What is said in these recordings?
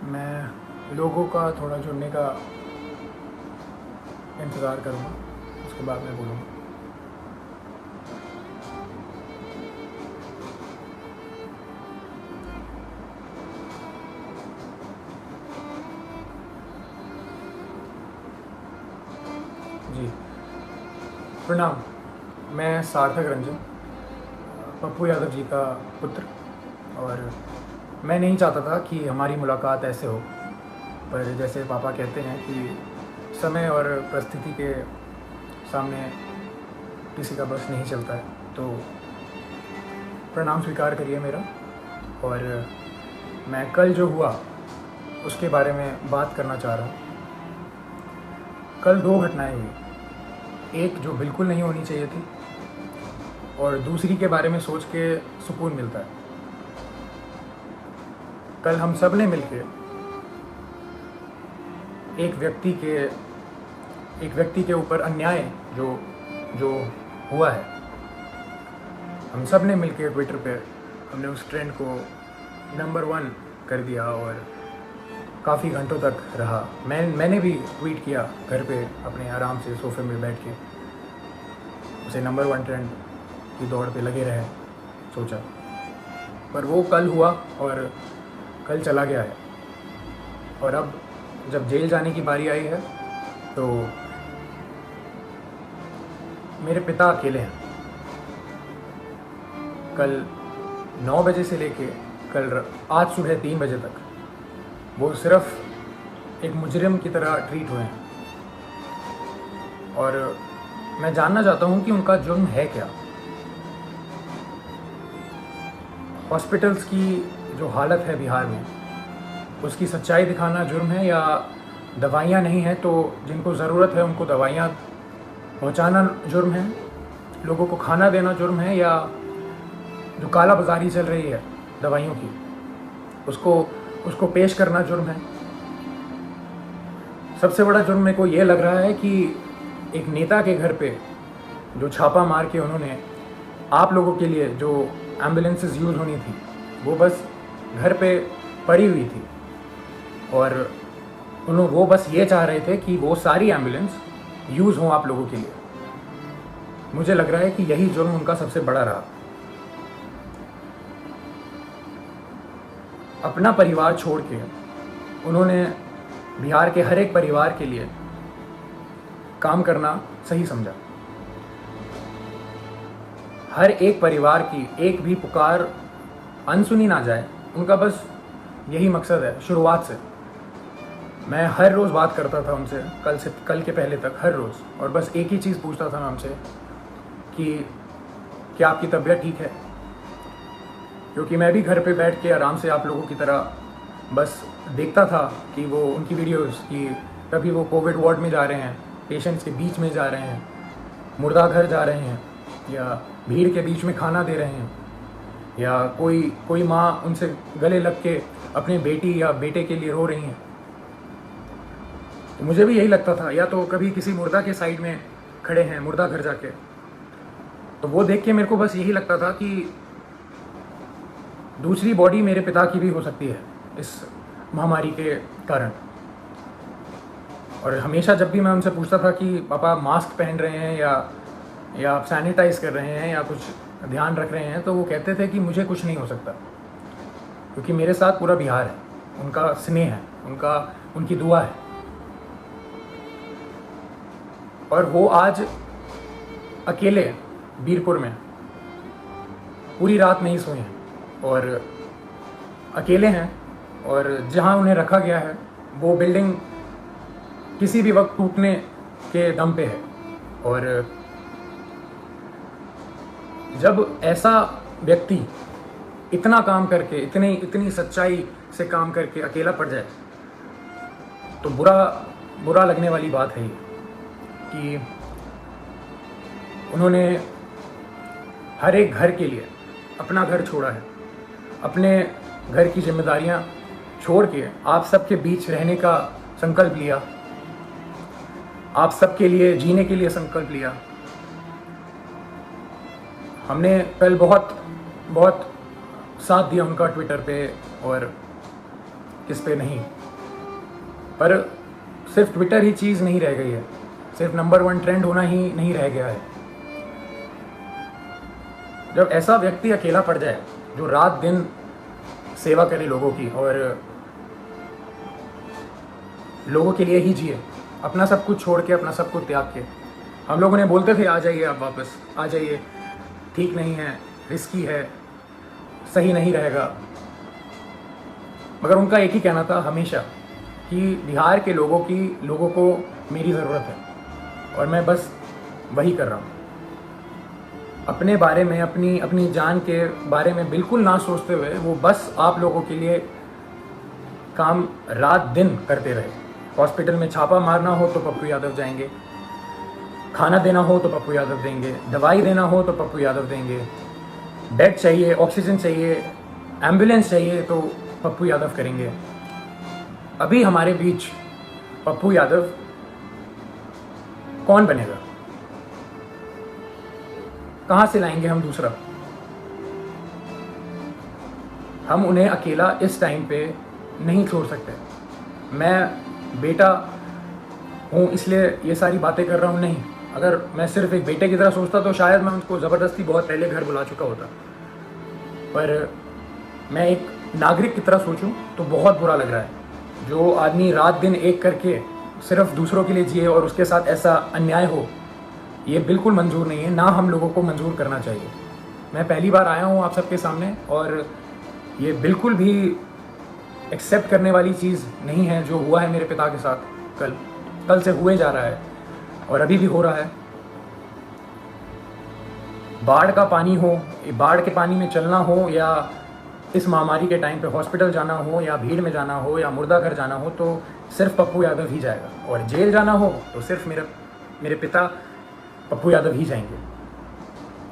मैं लोगों का थोड़ा जुड़ने का इंतज़ार करूँगा, उसके बाद मैं बोलूँगा। जी, प्रणाम। मैं सार्थक रंजन, पप्पू यादव जी का पुत्र, और मैं नहीं चाहता था कि हमारी मुलाकात ऐसे हो, पर जैसे पापा कहते हैं कि समय और परिस्थिति के सामने किसी का बस नहीं चलता है, तो प्रणाम स्वीकार करिए मेरा। और मैं कल जो हुआ उसके बारे में बात करना चाह रहा हूँ। कल 2 घटनाएं हुई, एक जो बिल्कुल नहीं होनी चाहिए थी और दूसरी के बारे में सोच के सुकून मिलता है। कल हम सब ने मिलकर एक व्यक्ति के ऊपर अन्याय जो हुआ है, हम सब ने मिलकर ट्विटर पे हमने उस ट्रेंड को नंबर 1 कर दिया और काफ़ी घंटों तक रहा। मैंने भी ट्वीट किया घर पे अपने आराम से सोफे में बैठ के, उसे नंबर 1 ट्रेंड की दौड़ पे लगे रहे सोचा। पर वो कल हुआ और कल चला गया है, और अब जब जेल जाने की बारी आई है तो मेरे पिता अकेले हैं। कल 9 बजे से लेके आज सुबह 3 बजे तक वो सिर्फ एक मुजरिम की तरह ट्रीट हुए हैं, और मैं जानना चाहता हूँ कि उनका जुर्म है क्या। हॉस्पिटल्स की जो हालत है बिहार में, उसकी सच्चाई दिखाना जुर्म है, या दवाइयाँ नहीं हैं तो जिनको ज़रूरत है उनको दवाइयाँ पहुँचाना जुर्म है, लोगों को खाना देना जुर्म है, या जो काला बाज़ारी चल रही है दवाइयों की उसको पेश करना जुर्म है। सबसे बड़ा जुर्म मेरे को ये लग रहा है कि एक नेता के घर पे जो छापा मार के उन्होंने आप लोगों के लिए जो एम्बुलेंसेस यूज़ होनी थी वो बस घर पे पड़ी हुई थी, और वो बस ये चाह रहे थे कि वो सारी एम्बुलेंस यूज़ हों आप लोगों के लिए। मुझे लग रहा है कि यही जुर्म उनका सबसे बड़ा रहा। अपना परिवार छोड़ के उन्होंने बिहार के हर एक परिवार के लिए काम करना सही समझा। हर एक परिवार की एक भी पुकार अनसुनी ना जाए, उनका बस यही मकसद है। शुरुआत से मैं हर रोज़ बात करता था उनसे, कल के पहले तक हर रोज़, और बस एक ही चीज़ पूछता था मैं उनसे कि क्या आपकी तबीयत ठीक है, क्योंकि मैं भी घर पे बैठ के आराम से आप लोगों की तरह बस देखता था कि वो उनकी वीडियोस कि कभी वो कोविड वार्ड में जा रहे हैं, पेशेंट्स के बीच में जा रहे हैं, मुर्दा घर जा रहे हैं, या भीड़ के बीच में खाना दे रहे हैं, या कोई माँ उनसे गले लग के अपने बेटी या बेटे के लिए रो रही हैं। तो मुझे भी यही लगता था, या तो कभी किसी मुर्दा के साइड में खड़े हैं मुर्दा घर जाके, तो वो देख के मेरे को बस यही लगता था कि दूसरी बॉडी मेरे पिता की भी हो सकती है इस महामारी के कारण। और हमेशा जब भी मैं उनसे पूछता था कि पापा मास्क पहन रहे हैं या आप सैनिटाइज़ कर रहे हैं या कुछ ध्यान रख रहे हैं, तो वो कहते थे कि मुझे कुछ नहीं हो सकता, क्योंकि मेरे साथ पूरा बिहार है, उनका स्नेह है, उनकी दुआ है। और वो आज अकेले बीरपुर में पूरी रात नहीं सोए हैं और अकेले हैं, और जहां उन्हें रखा गया है वो बिल्डिंग किसी भी वक्त टूटने के दम पे है। और जब ऐसा व्यक्ति इतना काम करके इतनी सच्चाई से काम करके अकेला पड़ जाए, तो बुरा लगने वाली बात है ये कि उन्होंने हर एक घर के लिए अपना घर छोड़ा है, अपने घर की जिम्मेदारियां छोड़ के आप सबके बीच रहने का संकल्प लिया, आप सबके लिए जीने के लिए संकल्प लिया। हमने कल बहुत साथ दिया उनका ट्विटर पे और किस पे नहीं। पर सिर्फ ट्विटर ही चीज़ नहीं रह गई है, सिर्फ नंबर 1 ट्रेंड होना ही नहीं रह गया है। जब ऐसा व्यक्ति अकेला पड़ जाए जो रात दिन सेवा करे लोगों की और लोगों के लिए ही जिए, अपना सब कुछ छोड़ के, अपना सब कुछ त्याग के। हम लोगों ने बोलते थे आ जाइए आप वापस, आ जाइए, ठीक नहीं है, रिस्की है, सही नहीं रहेगा, मगर उनका एक ही कहना था हमेशा कि बिहार के लोगों को मेरी ज़रूरत है और मैं बस वही कर रहा हूँ। अपने बारे में, अपनी जान के बारे में बिल्कुल ना सोचते हुए वो बस आप लोगों के लिए काम रात दिन करते रहे। हॉस्पिटल में छापा मारना हो तो पप्पू यादव जाएंगे, खाना देना हो तो पप्पू यादव देंगे, दवाई देना हो तो पप्पू यादव देंगे, बेड चाहिए, ऑक्सीजन चाहिए, एम्बुलेंस चाहिए तो पप्पू यादव करेंगे। अभी हमारे बीच पप्पू यादव कौन बनेगा? कहाँ से लाएंगे हम दूसरा? हम उन्हें अकेला इस टाइम पे नहीं छोड़ सकते। मैं बेटा हूँ इसलिए ये सारी बातें कर रहा हूँ, नहीं। अगर मैं सिर्फ एक बेटे की तरह सोचता तो शायद मैं उनको ज़बरदस्ती बहुत पहले घर बुला चुका होता, पर मैं एक नागरिक की तरह सोचूं तो बहुत बुरा लग रहा है। जो आदमी रात दिन एक करके सिर्फ दूसरों के लिए जिए और उसके साथ ऐसा अन्याय हो, ये बिल्कुल मंजूर नहीं है, ना हम लोगों को मंजूर करना चाहिए। मैं पहली बार आया हूँ आप सबके सामने और ये बिल्कुल भी एक्सेप्ट करने वाली चीज़ नहीं है जो हुआ है मेरे पिता के साथ। कल से हुए जा रहा है और अभी भी हो रहा है। बाढ़ का पानी हो, बाढ़ के पानी में चलना हो, या इस महामारी के टाइम पे हॉस्पिटल जाना हो, या भीड़ में जाना हो, या मुर्दा घर जाना हो, तो सिर्फ पप्पू यादव ही जाएगा। और जेल जाना हो तो सिर्फ मेरे पिता पप्पू यादव ही जाएंगे।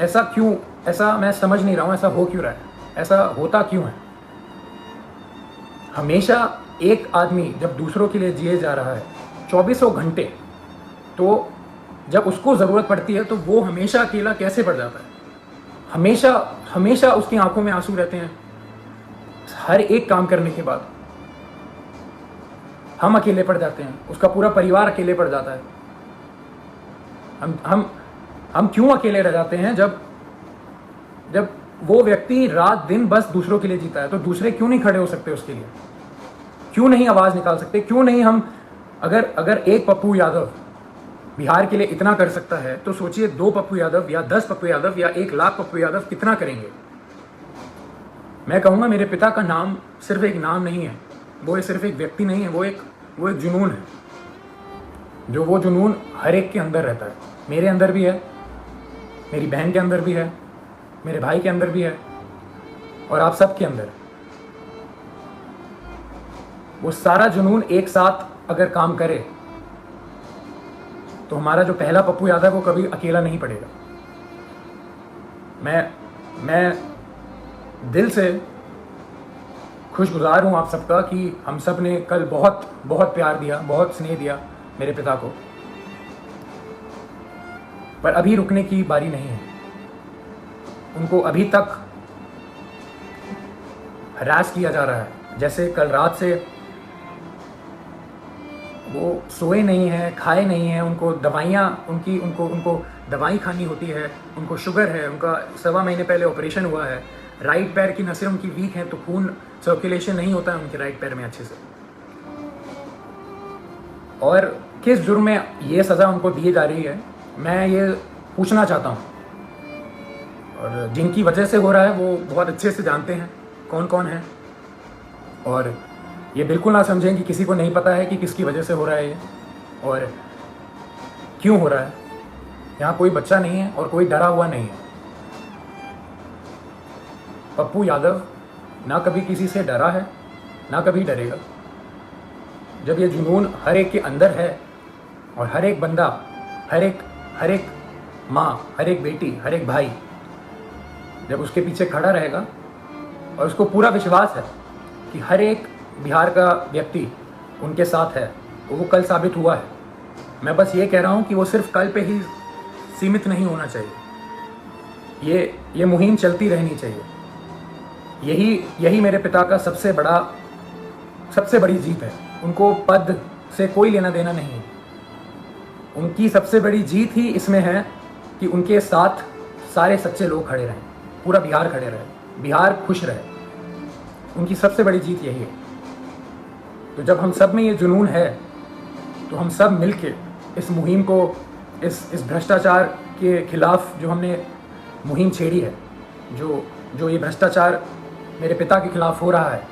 ऐसा क्यों? ऐसा मैं समझ नहीं रहा हूँ, ऐसा हो क्यों रहा है, ऐसा होता क्यों है? हमेशा एक आदमी जब दूसरों के लिए जिए जा रहा है 24 घंटे, तो जब उसको ज़रूरत पड़ती है तो वो हमेशा अकेला कैसे पड़ जाता है? हमेशा उसकी आंखों में आंसू रहते हैं। हर एक काम करने के बाद हम अकेले पड़ जाते हैं, उसका पूरा परिवार अकेले पड़ जाता है। हम क्यों अकेले रह जाते हैं? जब वो व्यक्ति रात दिन बस दूसरों के लिए जीता है, तो दूसरे क्यों नहीं खड़े हो सकते उसके लिए? क्यों नहीं आवाज़ निकाल सकते? क्यों नहीं हम, अगर एक पप्पू यादव बिहार के लिए इतना कर सकता है, तो सोचिए 2 पप्पू यादव या 10 पप्पू यादव या 1 लाख पप्पू यादव कितना करेंगे। मैं कहूँगा मेरे पिता का नाम सिर्फ एक नाम नहीं है, वो सिर्फ एक व्यक्ति नहीं है, वो एक जुनून है। जो वो जुनून हर एक के अंदर रहता है। मेरे अंदर भी है, मेरी बहन के अंदर भी है, मेरे भाई के अंदर भी है, और आप सब के अंदर। वो सारा जुनून एक साथ अगर काम करे तो हमारा जो पहला पप्पू यादव है वो कभी अकेला नहीं पड़ेगा। मैं दिल से खुशगुजार हूँ आप सबका कि हम सब ने कल बहुत बहुत प्यार दिया, बहुत स्नेह दिया मेरे पिता को, पर अभी रुकने की बारी नहीं है। उनको अभी तक हरास किया जा रहा है। जैसे कल रात से वो सोए नहीं हैं, खाए नहीं हैं, उनको दवाई खानी होती है, उनको शुगर है, उनका 1.25 महीने पहले ऑपरेशन हुआ है, राइट पैर की नसें उनकी वीक हैं, तो खून सर्कुलेशन नहीं होता है उनके राइट पैर में अच्छे से। और किस जुर्म में ये सज़ा उनको दी जा रही है, मैं ये पूछना चाहता हूँ। और जिनकी वजह से हो रहा है वो बहुत अच्छे से जानते हैं कौन कौन है, और ये बिल्कुल ना समझें कि किसी को नहीं पता है कि किसकी वजह से हो रहा है ये और क्यों हो रहा है। यहाँ कोई बच्चा नहीं है और कोई डरा हुआ नहीं है। पप्पू यादव ना कभी किसी से डरा है, ना कभी डरेगा। जब ये जुनून हर एक के अंदर है और हर एक बंदा, हर एक माँ, हर एक बेटी, हर एक भाई जब उसके पीछे खड़ा रहेगा और उसको पूरा विश्वास है कि हर एक बिहार का व्यक्ति उनके साथ है, तो वो कल साबित हुआ है। मैं बस ये कह रहा हूँ कि वो सिर्फ कल पे ही सीमित नहीं होना चाहिए, ये मुहिम चलती रहनी चाहिए। यही मेरे पिता का सबसे बड़ी जीत है। उनको पद से कोई लेना देना नहीं है। उनकी सबसे बड़ी जीत ही इसमें है कि उनके साथ सारे सच्चे लोग खड़े रहें, पूरा बिहार खड़े रहे, बिहार खुश रहे। उनकी सबसे बड़ी जीत यही है। तो जब हम सब में ये जुनून है तो हम सब मिलके इस मुहिम को, इस भ्रष्टाचार के खिलाफ जो हमने मुहिम छेड़ी है, जो ये भ्रष्टाचार मेरे पिता के खिलाफ हो रहा है,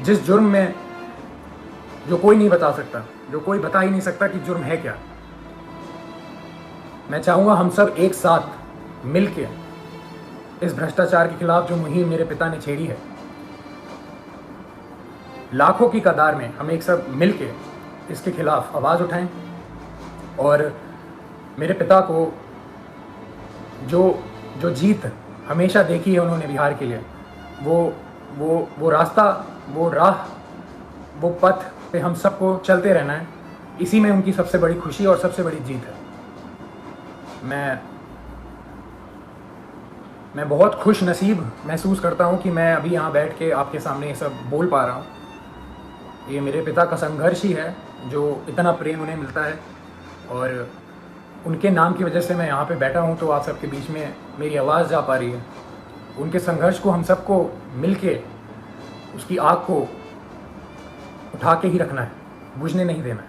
जिस जुर्म में जो कोई नहीं बता सकता, जो कोई बता ही नहीं सकता कि जुर्म है क्या, मैं चाहूँगा हम सब एक साथ मिलके इस भ्रष्टाचार के खिलाफ जो मुहिम मेरे पिता ने छेड़ी है, लाखों की कतार में हम एक सब मिलके इसके खिलाफ आवाज़ उठाएं और मेरे पिता को जो जीत हमेशा देखी है उन्होंने बिहार के लिए, वो रास्ता, वो राह, वो पथ पे हम सबको चलते रहना है। इसी में उनकी सबसे बड़ी खुशी और सबसे बड़ी जीत है। मैं बहुत खुश नसीब महसूस करता हूँ कि मैं अभी यहाँ बैठ के आपके सामने ये सब बोल पा रहा हूँ। ये मेरे पिता का संघर्ष ही है जो इतना प्रेम उन्हें मिलता है, और उनके नाम की वजह से मैं यहाँ पे बैठा हूँ तो आप सबके बीच में मेरी आवाज़ जा पा रही है। उनके संघर्ष को हम सबको मिलके उसकी आग को उठा के ही रखना है, बुझने नहीं देना है।